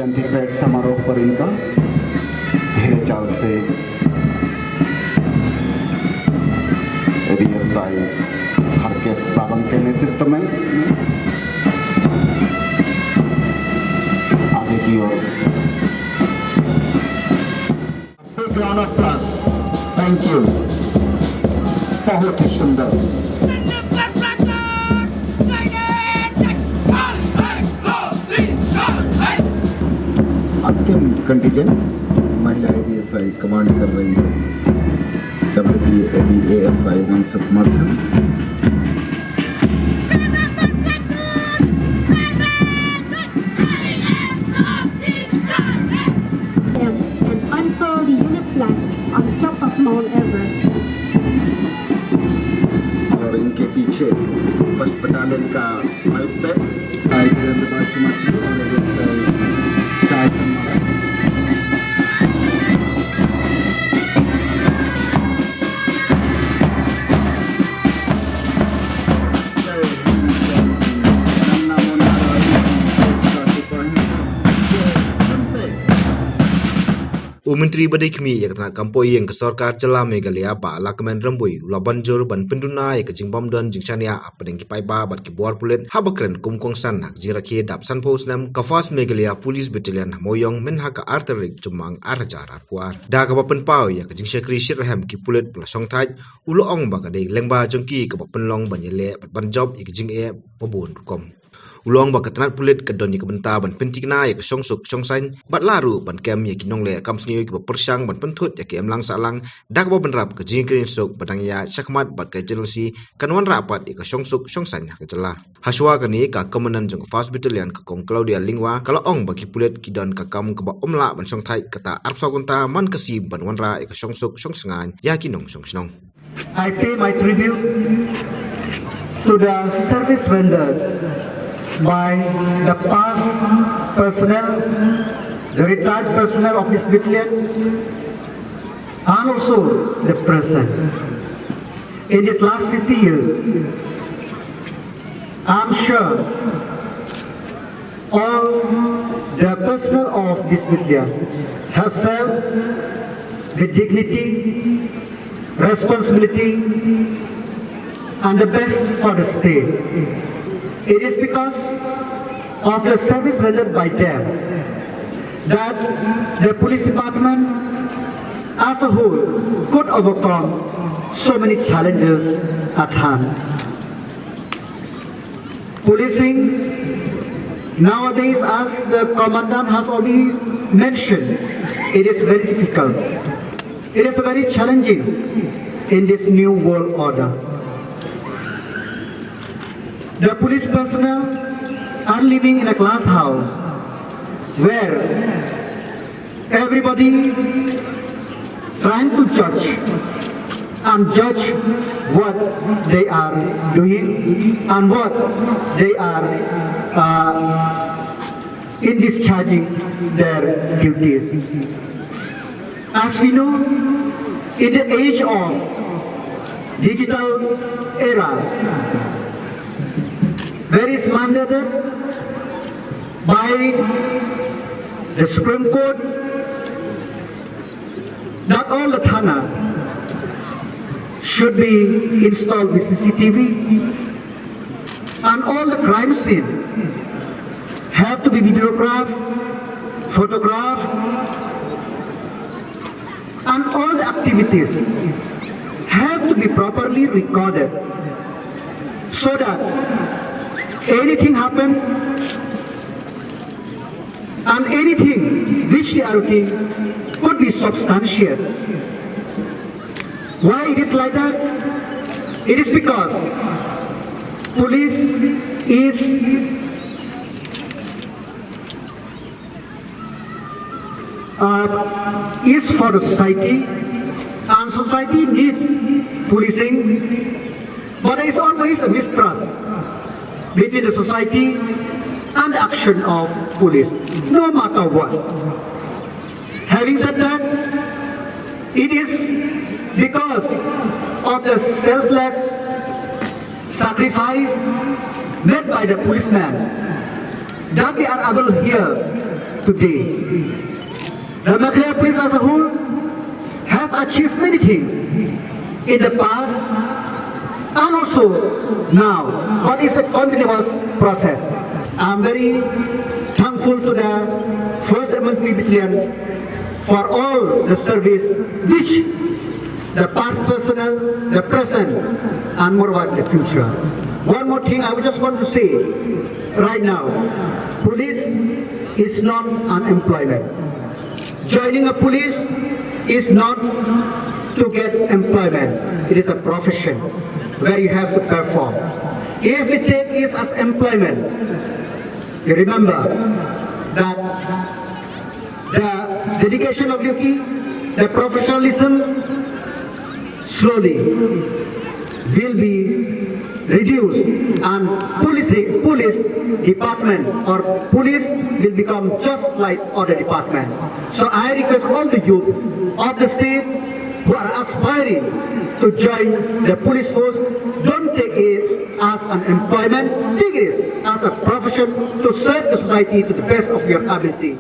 जयंती parade समारोह पर इनका धीरे चाल से एडीएसआई हरकेश सावंत के नेतृत्व में आगे की ओर थैंक यू। बहुत ही सुंदर। अंतिम कंटीजेंट महिला एडीएसआई कमांड कर रही है WPADASI 1 समर्थन। And unfurl the unit flag on top of Mount Everest. और इनके पीछे फर्स्ट बटालियन का माइक पे Menteri Badai Kemi yang kena kampoi yang ke Sarkar Jela Meghalaya ba Lakman Rambui Labanjur ban Penduna yang ke Jingbom dan Jingchania apa yang kipai ba bat kibuar pulit habakren kumkongsan hak jiraki dap sanpos nam kafas Meghalaya Police Battalion moyong menha ka arterik jumang arajar puar da ka bapen pau yang ke Jingshakri Shirham ki pulit pelasong taj uloong ba ka dei lengba jongki ka bapen long banyele bat banjob yang ke Jing pabun kom Ulong ba katnat pulit kadon ni kabenta ban pentikna ya ke songsuk songsain bat laru ban kem ya kinong le kam snyu ki persang ban pentut ya ke emlang salang dak ba benrap ke jingkrin sok badang ya sakmat bat ke jenelsi kanwan rapat ya ke songsuk songsain ke jela haswa kani ka komandan jong fast battalion ke kong Claudia Lingwa kalau ong bagi pulit kidon ka kam ke ba omla ban song thai kata arsa gunta man kasi ban wanra ya ke songsuk songsangan ya kinong songsnong I pay my tribute to the service rendered by the past personnel, the retired personnel of this battalion, and also the present. In these last 50 years, I'm sure all the personnel of this battalion have served with dignity, responsibility, and the best for the state. It is because of the service rendered by them that the police department as a whole could overcome so many challenges at hand. Policing nowadays, as the commandant has already mentioned, it is very difficult. It is very challenging in this new world order. The police personnel are living in a glass house where everybody trying to judge what they are doing and what they are in discharging their duties. As we know, in the age of digital era, where is mandated by the Supreme Court that all the thana should be installed with CCTV and all the crime scene have to be videographed, photographed, and all the activities have to be properly recorded so that anything happen and anything which they are doing could be substantiated. Why it is like that? It is because police is for the society, and society needs policing, but there is always a mistrust between the society and the action of police, no matter what. Having said that, it is because of the selfless sacrifice made by the policemen that we are able here today. The Meghalaya police as a whole has achieved many things in the past and also now, but it's a continuous process. I'm very thankful to the 1st MNP Battalion for all the service which the past personnel, the present, and more about the future. One more thing I would just want to say right now, police is not unemployment. Joining a police is not to get employment. It is a profession where you have to perform. If we take it as employment, you remember that the dedication of duty, the professionalism slowly will be reduced and police department or police will become just like other department. So I request all the youth of the state who are aspiring to join the police force, don't take it as an employment, take it as a profession to serve the society to the best of your ability.